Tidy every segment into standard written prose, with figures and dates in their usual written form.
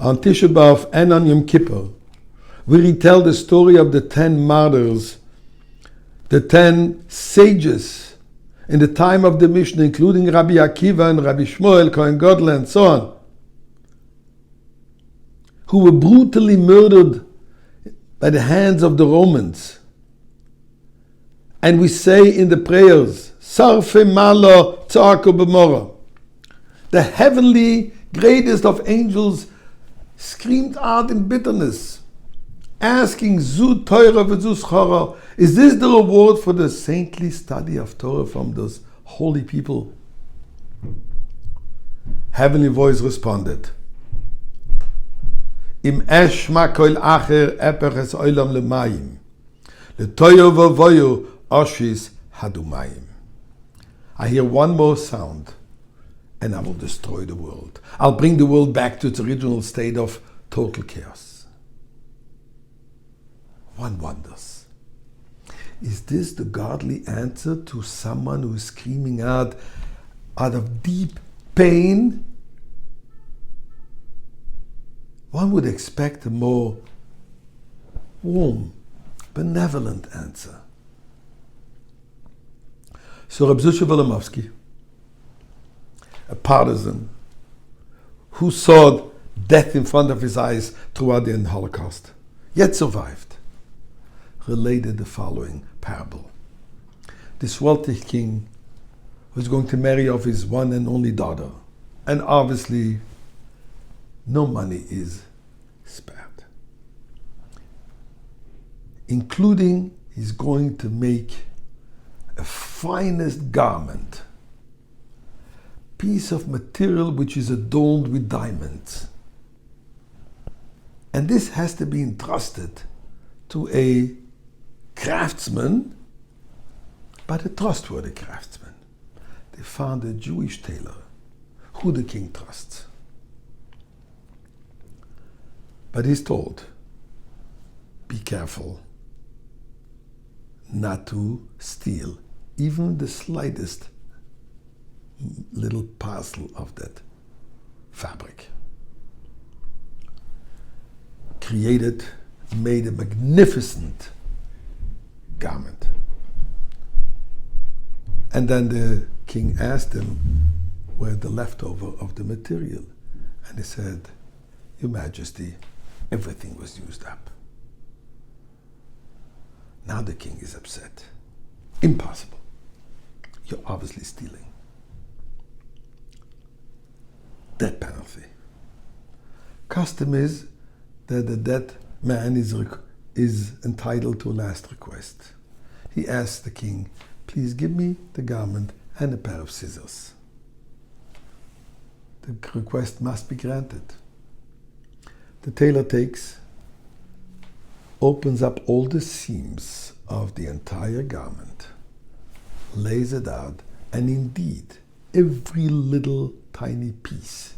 On Tisha B'Av and on Yom Kippur, we retell the story of the 10 martyrs, the 10 sages in the time of the Mishnah, including Rabbi Akiva and Rabbi Shmuel, Kohen Gadol, and so on, who were brutally murdered by the hands of the Romans. And we say in the prayers, Sarfe Malo Tzarko B'Mora, the heavenly greatest of angels screamed out in bitterness, asking, Zu Torah v'Zu Schara, is this the reward for the saintly study of Torah from those holy people? Heavenly voice responded, Im eshma kol acher epech es olam lemayim, letoyo v'voyo oshis hadumayim. I hear one more sound, and I will destroy the world. I'll bring the world back to its original state of total chaos. One wonders, is this the godly answer to someone who is screaming out of deep pain? One would expect a more warm, benevolent answer. So Rabbi Zushe Silberstein, a partisan who saw death in front of his eyes throughout the Holocaust, yet survived, related the following parable. This wealthy king was going to marry off his one and only daughter, and obviously no money is spared, including he's going to make a finest garment, piece of material which is adorned with diamonds. And this has to be entrusted to a craftsman, but a trustworthy craftsman. They found a Jewish tailor who the king trusts. But he's told, be careful not to steal even the slightest little parcel of that fabric. Made a magnificent garment. And then the king asked him where the leftover of the material. And he said, Your Majesty, everything was used up. Now the king is upset. Impossible. You're obviously stealing. Death penalty. Custom is that the dead man is entitled to a last request. He asks the king, please give me the garment and a pair of scissors. The request must be granted. The tailor opens up all the seams of the entire garment, lays it out, and indeed, every little tiny piece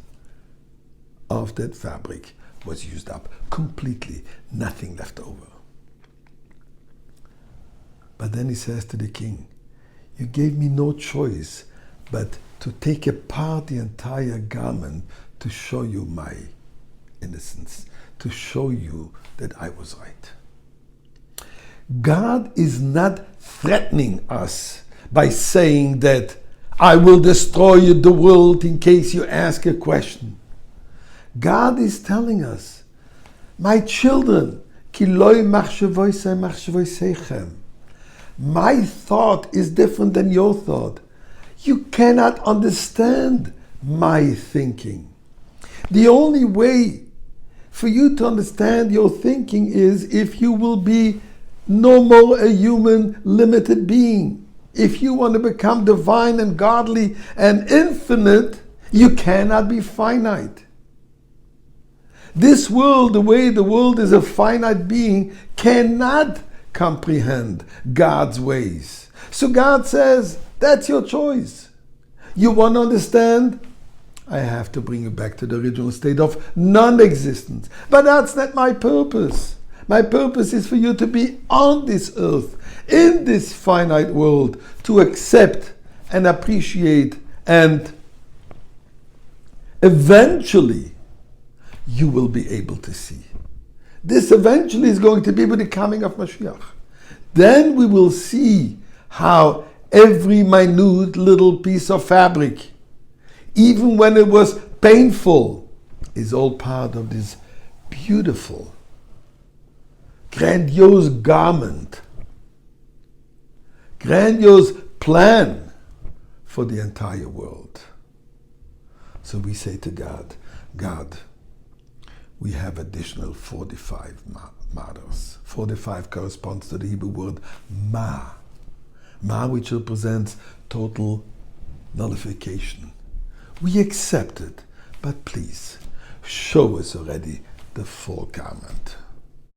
of that fabric was used up completely, nothing left over. But then he says to the king, you gave me no choice but to take apart the entire garment to show you my innocence, to show you that I was right. God is not threatening us by saying that I will destroy the world in case you ask a question. God is telling us, my children, my thought is different than your thought. You cannot understand my thinking. The only way for you to understand your thinking is if you will be no more a human, limited being. If you want to become divine and godly and infinite, you cannot be finite. This world, the way the world is a finite being, cannot comprehend God's ways. So God says, that's your choice. You want to understand? I have to bring you back to the original state of non-existence. But that's not my purpose. My purpose is for you to be on this earth, in this finite world, to accept and appreciate and eventually you will be able to see. This eventually is going to be with the coming of Mashiach. Then we will see how every minute little piece of fabric, even when it was painful, is all part of this beautiful, grandiose garment, grandiose plan for the entire world. So we say to God, God, we have additional 45 martyrs. 45 corresponds to the Hebrew word ma. Ma, which represents total nullification. We accept it, but please, show us already the full garment.